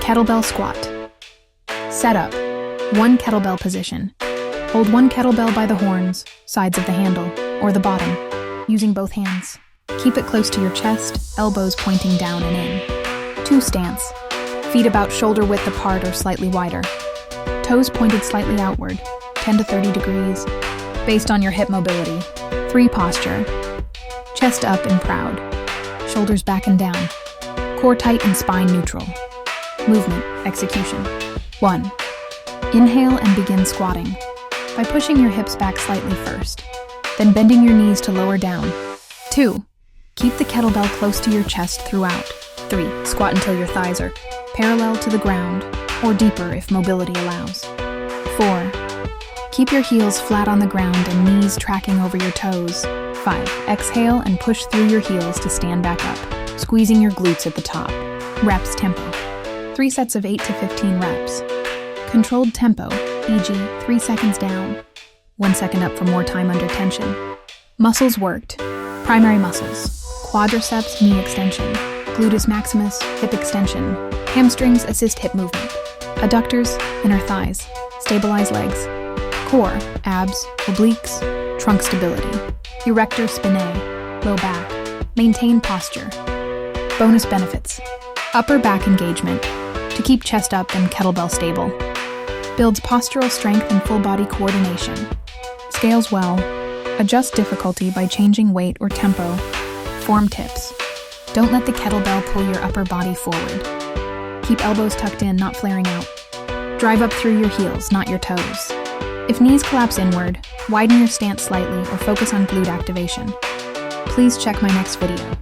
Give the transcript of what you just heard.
Kettlebell Squat. Setup. 1 kettlebell position. Hold 1 kettlebell by the horns, sides of the handle, or the bottom, using both hands. Keep it close to your chest, elbows pointing down and in. 2 stance. Feet about shoulder width apart or slightly wider. Toes pointed slightly outward, 10 to 30 degrees, based on your hip mobility. 3 posture. Chest up and proud. Shoulders back and down. Core tight and spine neutral. Movement, execution. 1. Inhale and begin squatting by pushing your hips back slightly first, then bending your knees to lower down. 2. Keep the kettlebell close to your chest throughout. 3. Squat until your thighs are parallel to the ground, or deeper if mobility allows. 4. Keep your heels flat on the ground and knees tracking over your toes. 5. Exhale and push through your heels to stand back up, squeezing your glutes at the top. Reps tempo. 3 sets of 8 to 15 reps. Controlled tempo, e.g. 3 seconds down, 1 second up for more time under tension. Muscles worked. Primary muscles: quadriceps, knee extension; gluteus maximus, hip extension; hamstrings assist hip movement; adductors, inner thighs; stabilize legs; core, abs, obliques, trunk stability; erector spinae, low back; maintain posture. Bonus benefits: upper back engagement, to keep chest up and kettlebell stable. Builds postural strength and full body coordination. Scales well. Adjust difficulty by changing weight or tempo. Form tips: don't let the kettlebell pull your upper body forward. Keep elbows tucked in, not flaring out. Drive up through your heels, not your toes. If knees collapse inward, widen your stance slightly or focus on glute activation. Please check my next video.